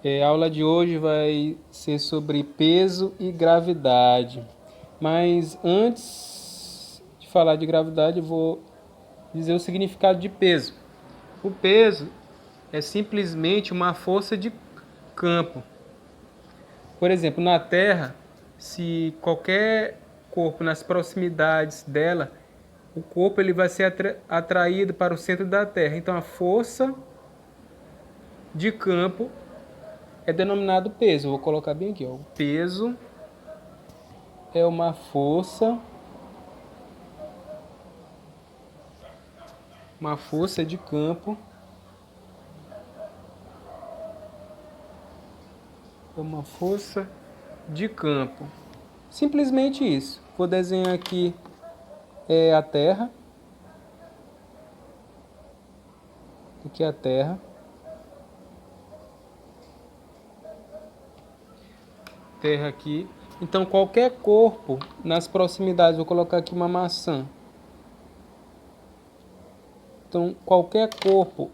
A aula de hoje vai ser sobre peso e gravidade. Mas antes de falar de gravidade, eu vou dizer o significado de peso. O peso é simplesmente uma força de campo. Por exemplo, na Terra, se qualquer corpo nas proximidades dela, o corpo ele vai ser atraído para o centro da Terra. Então a força de campo é denominado peso. Eu vou colocar bem aqui, ó. O peso é uma força de campo. É uma força de campo. Simplesmente isso. Vou desenhar aqui a Terra. Aqui é a Terra. Terra aqui. Então qualquer corpo nas proximidades, vou colocar aqui uma maçã. Então qualquer corpo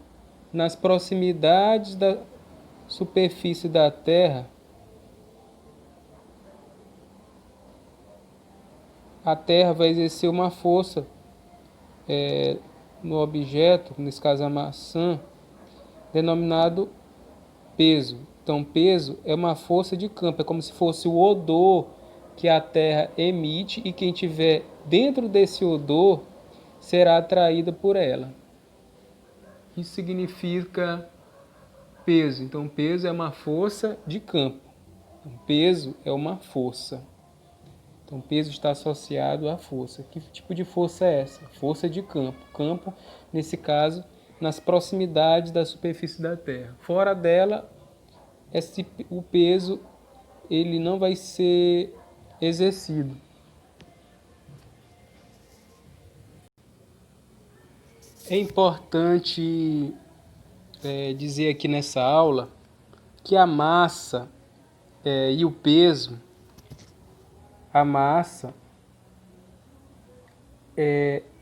nas proximidades da superfície da Terra, a Terra vai exercer uma força no objeto, nesse caso a maçã, denominado peso. Então peso é uma força de campo, é como se fosse o odor que a Terra emite e quem estiver dentro desse odor será atraída por ela. Isso significa peso. Então peso é uma força de campo. Então, peso é uma força. Então peso está associado à força. Que tipo de força é essa? Força de campo. Campo, nesse caso, nas proximidades da superfície da Terra. Fora dela, o peso ele não vai ser exercido. É importante dizer aqui nessa aula que a massa e o peso, a massa,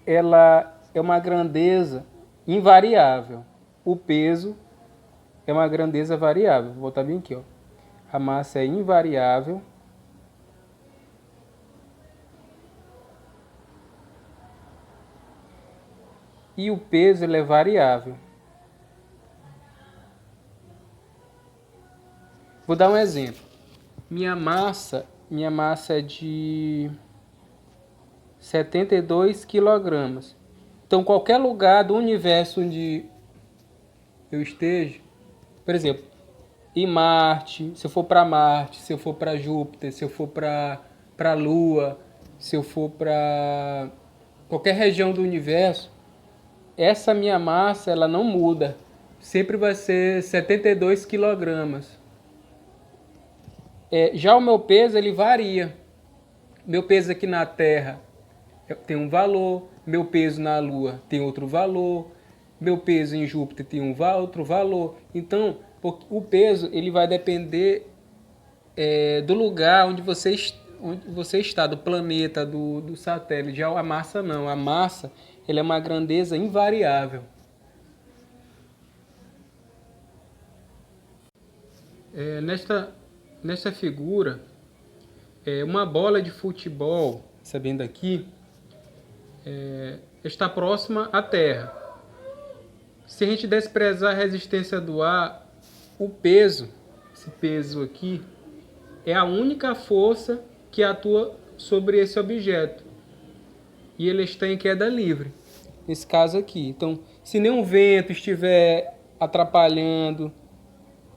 ela é uma grandeza invariável. O peso é uma grandeza variável. Vou botar bem aqui, ó. A massa é invariável. E o peso ele é variável. Vou dar um exemplo. Minha massa é de 72 quilogramas. Então, qualquer lugar do universo onde eu esteja, por exemplo, em Marte, se eu for para Marte, se eu for para Júpiter, se eu for para a Lua, se eu for para qualquer região do universo, essa minha massa ela não muda. Sempre vai ser 72 quilogramas. Já o meu peso ele varia. Meu peso aqui na Terra tem um valor, meu peso na Lua tem outro valor, meu peso em Júpiter tem outro valor. Então, o peso ele vai depender do lugar onde você está, do planeta, do satélite. Já a massa não. A massa ela é uma grandeza invariável. Nesta figura, uma bola de futebol, sabendo aqui, está próxima à Terra. Se a gente desprezar a resistência do ar, o peso, esse peso aqui, é a única força que atua sobre esse objeto. E ele está em queda livre, nesse caso aqui. Então, se nenhum vento estiver atrapalhando,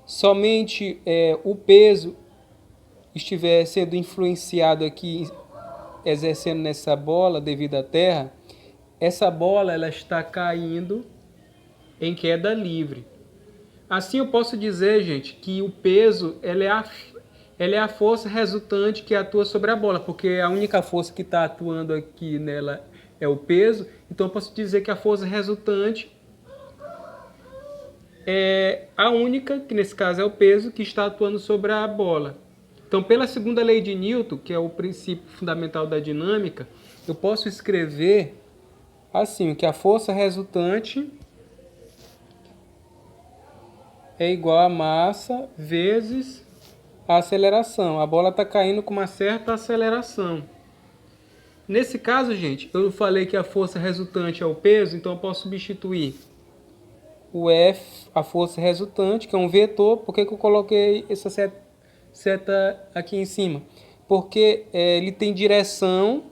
somente o peso estiver sendo influenciado aqui, exercendo nessa bola devido à Terra, essa bola ela está caindo em queda livre. Assim eu posso dizer, gente, que o peso ela é a força resultante que atua sobre a bola, porque a única força que está atuando aqui nela é o peso. Então eu posso dizer que a força resultante é a única, que nesse caso é o peso, que está atuando sobre a bola. Então, pela segunda lei de Newton, que é o princípio fundamental da dinâmica, eu posso escrever assim, que a força resultante é igual a massa vezes a aceleração. A bola está caindo com uma certa aceleração. Nesse caso, gente, eu falei que a força resultante é o peso, então eu posso substituir o F, a força resultante, que é um vetor. Por que eu coloquei essa seta aqui em cima? Porque ele tem direção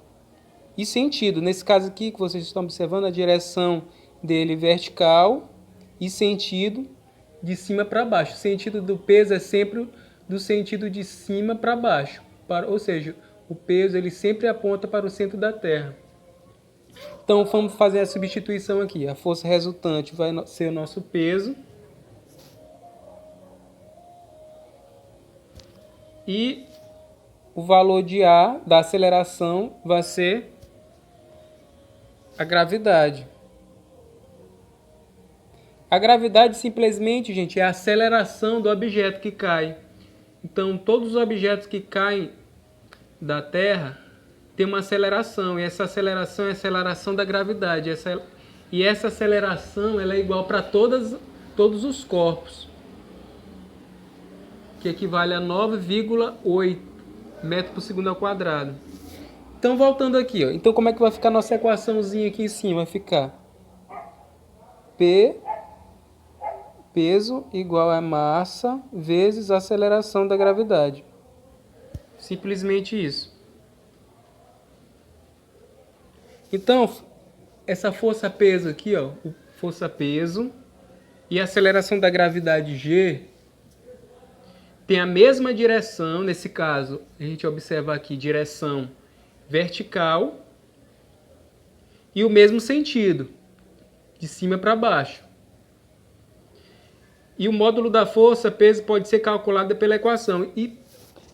e sentido. Nesse caso aqui que vocês estão observando, a direção dele vertical e sentido de cima para baixo. O sentido do peso é sempre do sentido de cima para baixo. Ou seja, o peso ele sempre aponta para o centro da Terra. Então vamos fazer a substituição aqui. A força resultante vai ser o nosso peso. E o valor de A da aceleração vai ser a gravidade. A gravidade simplesmente, gente, é a aceleração do objeto que cai. Então, todos os objetos que caem da Terra têm uma aceleração. E essa aceleração é a aceleração da gravidade. E essa aceleração ela é igual para todos os corpos, que equivale a 9,8 metros por segundo ao quadrado. Então, voltando aqui, ó. Então, como é que vai ficar a nossa equaçãozinha aqui em cima? Vai ficar P, peso, igual a massa, vezes a aceleração da gravidade. Simplesmente isso. Então, essa força-peso aqui, ó, força-peso e a aceleração da gravidade G tem a mesma direção. Nesse caso, a gente observa aqui direção vertical e o mesmo sentido, de cima para baixo. E o módulo da força, peso, pode ser calculado pela equação. E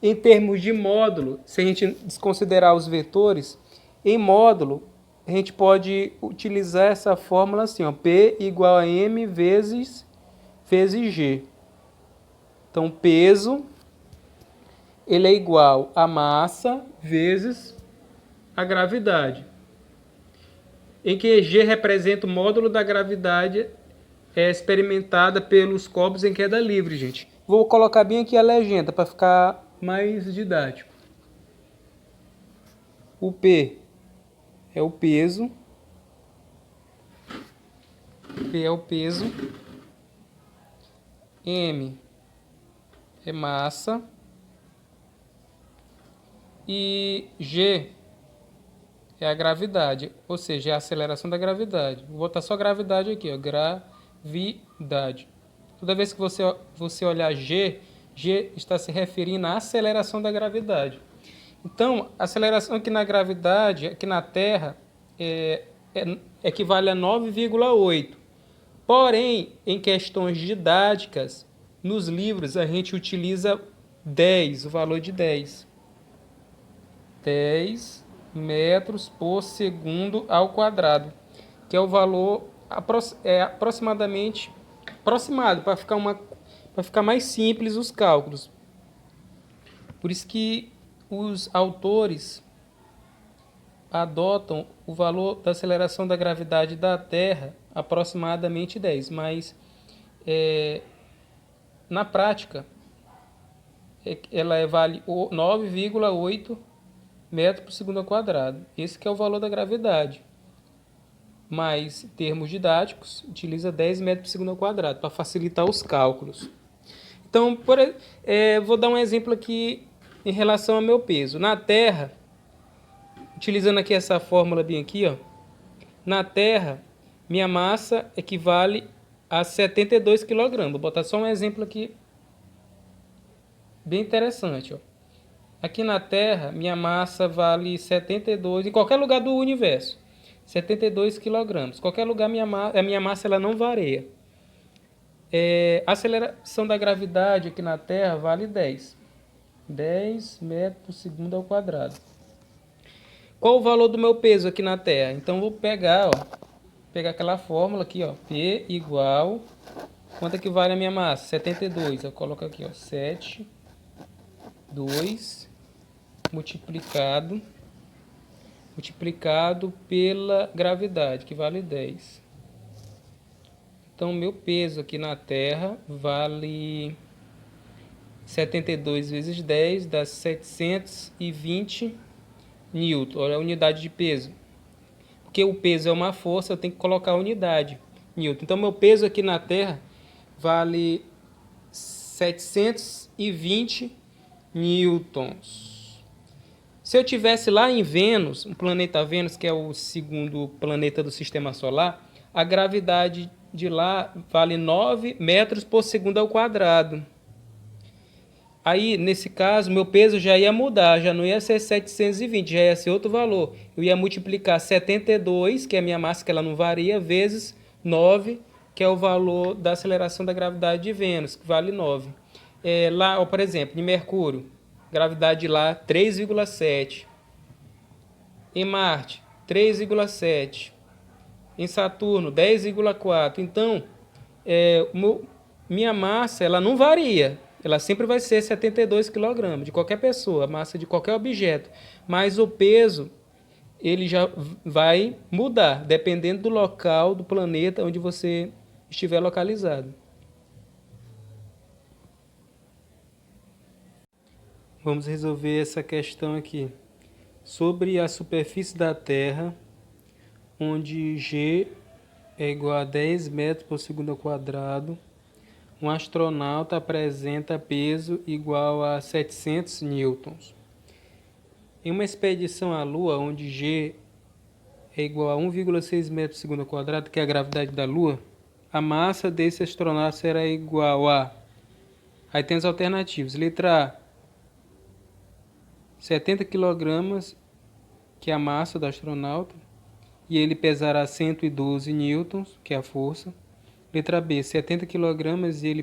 em termos de módulo, se a gente desconsiderar os vetores, em módulo, a gente pode utilizar essa fórmula assim, ó, P igual a M vezes G. Então, peso, ele é igual a massa vezes a gravidade, em que G representa o módulo da gravidade experimentada pelos corpos em queda livre, gente. Vou colocar bem aqui a legenda para ficar mais didático. O P é o peso. P é o peso. M é massa. E G é a gravidade, ou seja, é a aceleração da gravidade. Vou botar só gravidade aqui, ó, gravidade. Toda vez que você olhar G está se referindo à aceleração da gravidade. Então, a aceleração aqui na gravidade, aqui na Terra, equivale a 9,8. Porém, em questões didáticas, nos livros a gente utiliza 10, o valor de 10. 10 metros por segundo ao quadrado, que é o valor aproximadamente aproximado, para ficar mais simples os cálculos. Por isso que os autores adotam o valor da aceleração da gravidade da Terra aproximadamente 10, mas na prática ela vale 9,8 metros por segundo ao quadrado. Esse que é o valor da gravidade. Mas, em termos didáticos, utiliza 10 metros por segundo ao quadrado para facilitar os cálculos. Então, vou dar um exemplo aqui em relação ao meu peso. Na Terra, utilizando aqui essa fórmula bem aqui, ó, na Terra, minha massa equivale a 72 kg. Vou botar só um exemplo aqui bem interessante, ó. Aqui na Terra, minha massa vale 72, em qualquer lugar do universo, 72 kg. Qualquer lugar, a minha massa ela não varia. A aceleração da gravidade aqui na Terra vale 10. 10 metros por segundo ao quadrado. Qual o valor do meu peso aqui na Terra? Então, vou pegar aquela fórmula aqui, ó, P igual... Quanto é que vale a minha massa? 72. Eu coloco aqui, ó, 7, 2... multiplicado pela gravidade, que vale 10. Então, meu peso aqui na Terra vale 72 vezes 10, dá 720 newton. Olha a unidade de peso. Porque o peso é uma força, eu tenho que colocar a unidade, newton. Então, meu peso aqui na Terra vale 720 newtons. Se eu tivesse lá em Vênus, o planeta Vênus, que é o segundo planeta do Sistema Solar, a gravidade de lá vale 9 metros por segundo ao quadrado. Aí, nesse caso, meu peso já ia mudar, já não ia ser 720, já ia ser outro valor. Eu ia multiplicar 72, que é a minha massa, que ela não varia, vezes 9, que é o valor da aceleração da gravidade de Vênus, que vale 9. Lá, ó, por exemplo, em Mercúrio, gravidade lá 3,7. Em Marte, 3,7. Em Saturno, 10,4. Então, minha massa ela não varia. Ela sempre vai ser 72 kg de qualquer pessoa, a massa de qualquer objeto. Mas o peso ele já vai mudar, dependendo do local do planeta onde você estiver localizado. Vamos resolver essa questão aqui. Sobre a superfície da Terra, onde G é igual a 10 metros por segundo ao quadrado, um astronauta apresenta peso igual a 700 newtons. Em uma expedição à Lua, onde G é igual a 1,6 metros por segundo ao quadrado, que é a gravidade da Lua, a massa desse astronauta será igual a... Aí tem as alternativas. Letra A, 70 kg, que é a massa do astronauta, e ele pesará 112 newtons, que é a força. Letra B, 70 kg e ele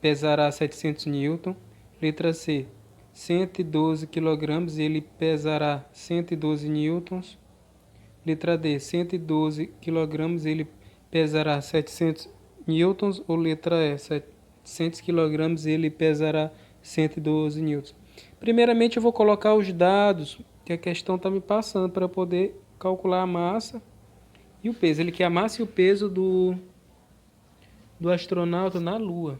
pesará 700 newton. Letra C, 112 kg e ele pesará 112 newtons. Letra D, 112 kg e ele pesará 700 newtons. Ou letra E, 700 kg e ele pesará 112 newtons. Primeiramente eu vou colocar os dados que a questão está me passando para poder calcular a massa e o peso. Ele quer a massa e o peso do astronauta na Lua.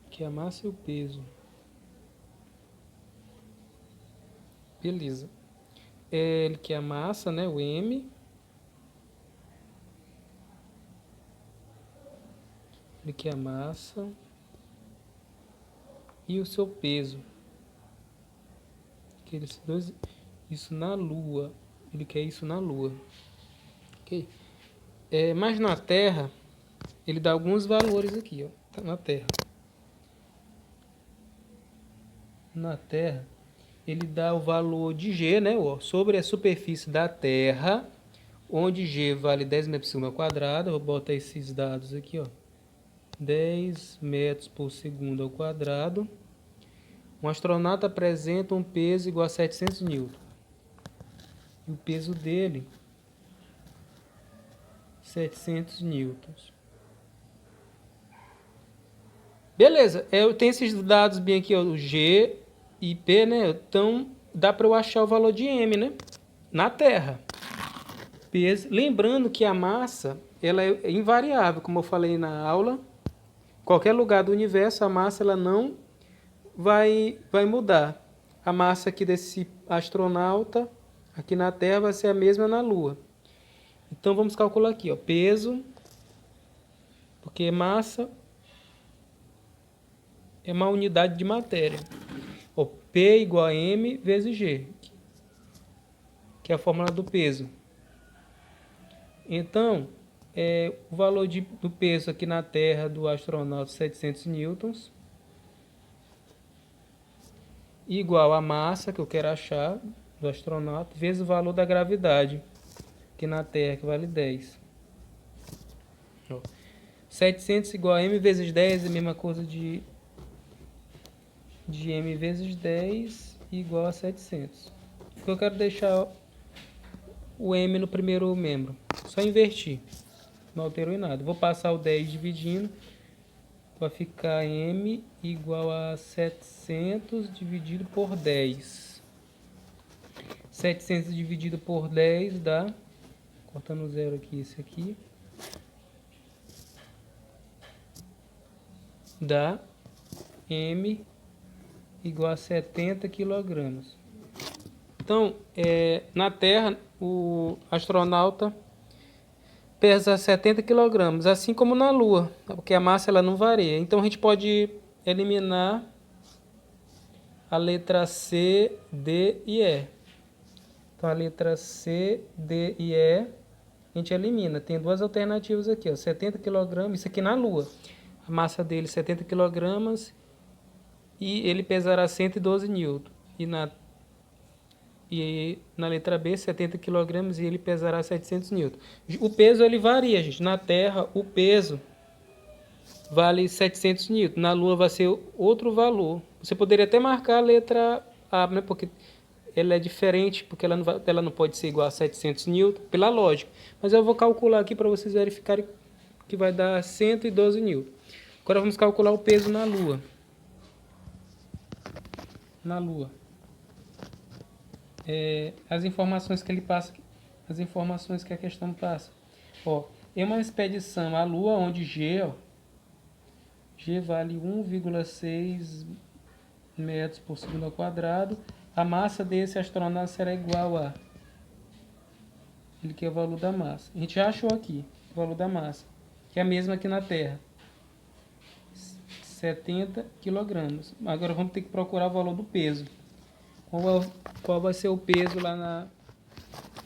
Que é a massa e o peso. Beleza. Ele quer a massa, né? O M. Ele quer a massa e o seu peso. Isso na Lua. Ele quer isso na Lua. Ok? Mas na Terra, ele dá alguns valores aqui, ó. Tá na Terra. Na Terra, ele dá o valor de G, né? Ó, sobre a superfície da Terra, onde G vale 10 metros por segundo ao quadrado. Eu vou botar esses dados aqui, ó. 10 metros por segundo ao quadrado. Um astronauta apresenta um peso igual a 700 newton. E o peso dele, 700 newtons. Beleza, eu tenho esses dados bem aqui, ó, o G e P, né? Então, dá para eu achar o valor de M, né? Na Terra. Peso. Lembrando que a massa, ela é invariável, como eu falei na aula. Qualquer lugar do universo, a massa ela não vai mudar. A massa aqui desse astronauta, aqui na Terra, vai ser a mesma na Lua. Então, vamos calcular aqui, ó, peso, porque massa é uma unidade de matéria. Ó, P igual a M vezes G, que é a fórmula do peso. Então, o valor do peso aqui na Terra do astronauta 700 newtons, igual a massa que eu quero achar do astronauta, vezes o valor da gravidade aqui na Terra, que vale 10. Ó, 700 igual a M vezes 10 é a mesma coisa de M vezes 10 igual a 700. Porque eu quero deixar o M no primeiro membro. Só invertir. Não alterou em nada. Vou passar o 10 dividindo. Vai ficar M igual a 700 dividido por 10. 700 dividido por 10 dá Cortando zero aqui, esse aqui. Dá M igual a 70 kg. Então, na Terra, o astronauta pesa 70 kg, assim como na Lua, porque a massa ela não varia. Então, a gente pode eliminar a letra C, D e E. Então, a letra C, D e E, a gente elimina. Tem duas alternativas aqui, ó, 70 kg, isso aqui na Lua. A massa dele 70 kg e ele pesará 112 N. E na letra B, 70 kg e ele pesará 700 N. O peso ele varia, gente. Na Terra, o peso vale 700 N. Na Lua vai ser outro valor. Você poderia até marcar a letra A, né? Porque ela é diferente, porque ela não pode ser igual a 700 N, pela lógica. Mas eu vou calcular aqui para vocês verificarem que vai dar 112 N. Agora vamos calcular o peso na Lua. Na Lua. As informações que ele passa, as informações que a questão passa. Ó, em uma expedição à Lua, onde G vale 1,6 metros por segundo ao quadrado, a massa desse astronauta será igual a... Ele quer o valor da massa. A gente já achou aqui o valor da massa, que é a mesma aqui na Terra. 70 kg. Agora vamos ter que procurar o valor do peso. Qual vai ser o peso lá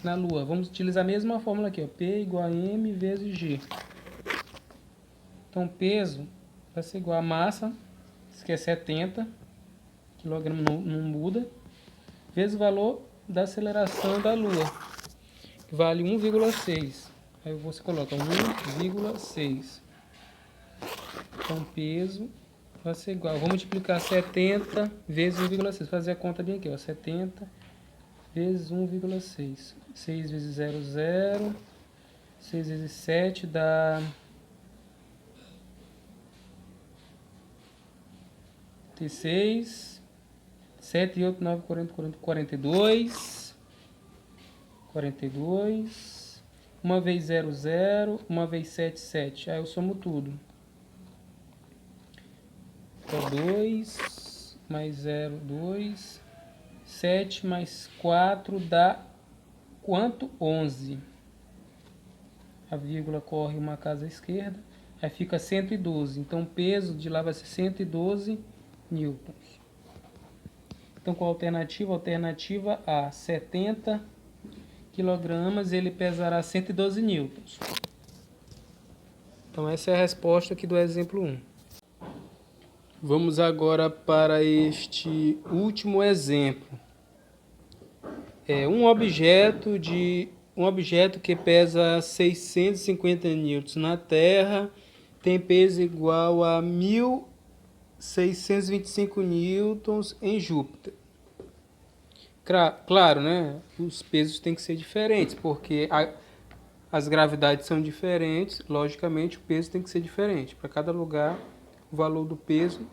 na Lua? Vamos utilizar a mesma fórmula aqui, ó. P igual a M vezes G. Então, peso vai ser igual a massa, isso aqui é 70 kg, não muda, vezes o valor da aceleração da Lua, que vale 1,6. Aí você coloca 1,6. Então, peso vai ser igual. Vou multiplicar 70 vezes 1,6. Fazer a conta bem aqui, ó. 70 vezes 1,6. 6 vezes 0, 0. 6 vezes 7 dá 36. 7 e 8, 9, 40, 40, 42. 42. 1 vez 0, 0. 1 vez 7, 7. Aí eu somo tudo. 2 mais 0, 2. 7 mais 4 dá quanto? 11. A vírgula corre uma casa à esquerda. Aí fica 112. Então o peso de lá vai ser 112 newtons. Então qual a alternativa? Alternativa A. 70 kg, ele pesará 112 newtons. Então essa é a resposta aqui do exemplo 1. Vamos agora para este último exemplo. Um objeto que pesa 650 newtons na Terra tem peso igual a 1.625 newtons em Júpiter. Claro, né? Os pesos têm que ser diferentes, porque as gravidades são diferentes, logicamente o peso tem que ser diferente. Para cada lugar, o valor do peso,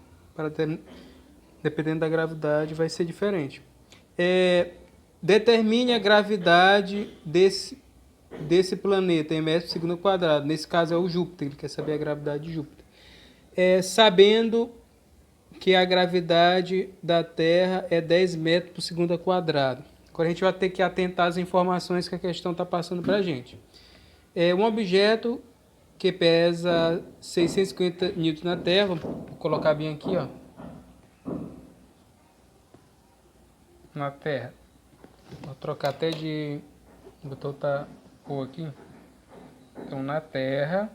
dependendo da gravidade, vai ser diferente. Determine a gravidade desse planeta em metros por segundo ao quadrado. Nesse caso é o Júpiter, ele quer saber a gravidade de Júpiter. Sabendo que a gravidade da Terra é 10 metros por segundo ao quadrado. Agora a gente vai ter que atentar às informações que a questão está passando para a gente. Um objeto que pesa 650 newtons na Terra, vou colocar bem aqui, ó, na Terra. Vou trocar até de... Vou botar cor aqui. Então, na Terra,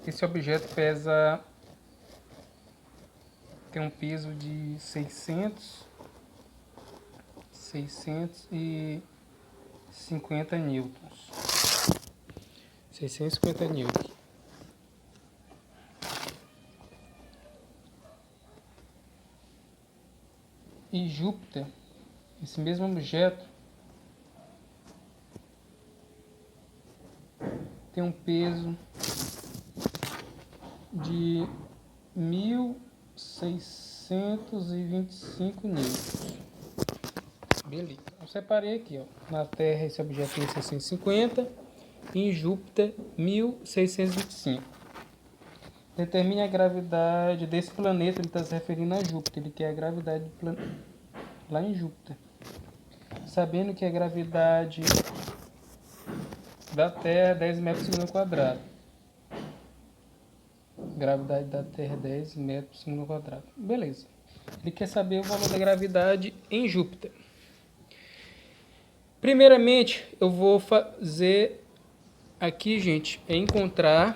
esse objeto tem um peso de 650 newtons. 650 newtons. E Júpiter, esse mesmo objeto, tem um peso de 1.625 newtons. Beleza. Eu separei aqui, ó. Na Terra esse objeto tem 650 e em Júpiter 1625. Determine a gravidade desse planeta, ele está se referindo a Júpiter, ele quer a gravidade do planeta lá em Júpiter. Sabendo que a gravidade da Terra é 10 metros por segundo quadrado. Gravidade da Terra é 10 metros por segundo quadrado. Beleza. Ele quer saber o valor da gravidade em Júpiter. Primeiramente, eu vou fazer aqui, gente, é encontrar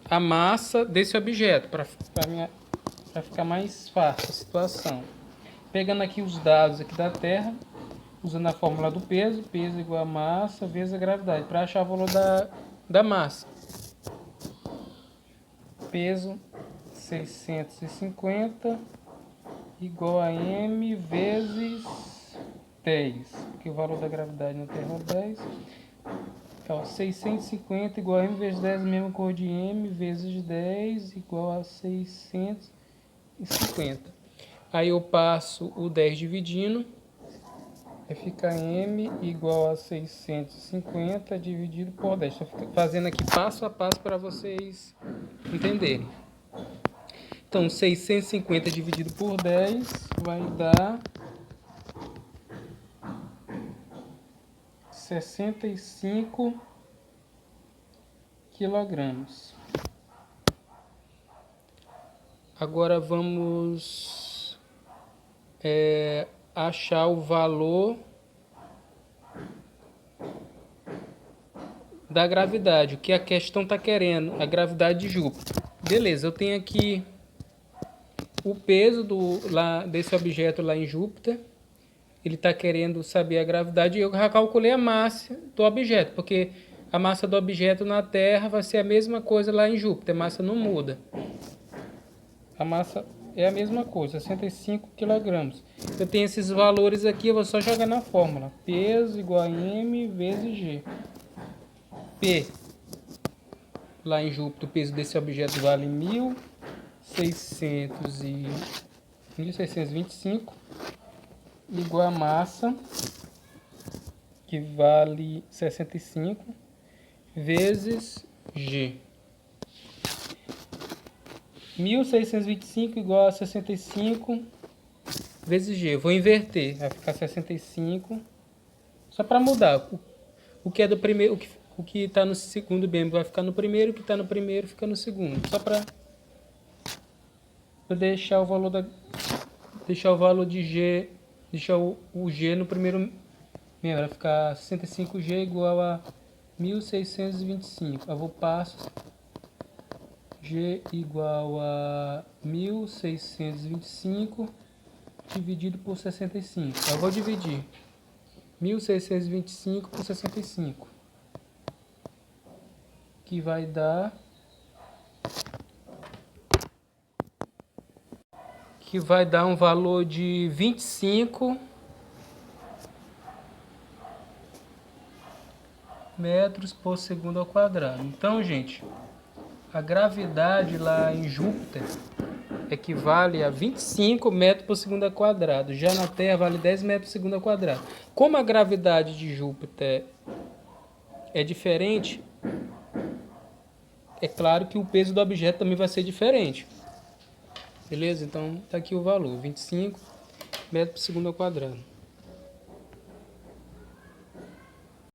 a massa desse objeto, para ficar mais fácil a situação. Pegando aqui os dados aqui da Terra, usando a fórmula do peso, peso igual a massa vezes a gravidade, para achar o valor da massa. Peso 650 igual a m vezes 10, porque o valor da gravidade na Terra é 10. Então, 650 igual a m vezes 10, mesma cor de m, vezes 10 igual a 650. Aí eu passo o 10 dividindo, vai ficar m igual a 650 dividido por 10. Estou fazendo aqui passo a passo para vocês entenderem. Então, 650 dividido por 10 vai dar 65 quilogramas. Agora vamos achar o valor da gravidade, o que a questão está querendo, a gravidade de Júpiter. Beleza, eu tenho aqui o peso desse objeto lá em Júpiter. Ele está querendo saber a gravidade e eu já calculei a massa do objeto, porque a massa do objeto na Terra vai ser a mesma coisa lá em Júpiter, a massa não muda. A massa é a mesma coisa, 65 kg. Eu tenho esses valores aqui, eu vou só jogar na fórmula. Peso igual a m vezes g. P, lá em Júpiter, o peso desse objeto vale 1625, igual a massa, que vale 65, vezes g. 1625 igual a 65 vezes g. Vou inverter, vai ficar 65. Só para mudar. O que é do primeiro, o que está no segundo membro vai ficar no primeiro, o que está no primeiro fica no segundo. Só para deixar o valor de g, deixar o g no primeiro membro. Vai ficar 65g igual a 1625. Eu vou passo g igual a 1625 dividido por 65. Eu vou dividir 1625 por 65, que vai dar um valor de 25 metros por segundo ao quadrado. Então, gente, a gravidade lá em Júpiter equivale a 25 metros por segundo ao quadrado. Já na Terra vale 10 metros por segundo ao quadrado. Como a gravidade de Júpiter é diferente, é claro que o peso do objeto também vai ser diferente. Beleza? Então, tá aqui o valor, 25 metros por segundo ao quadrado.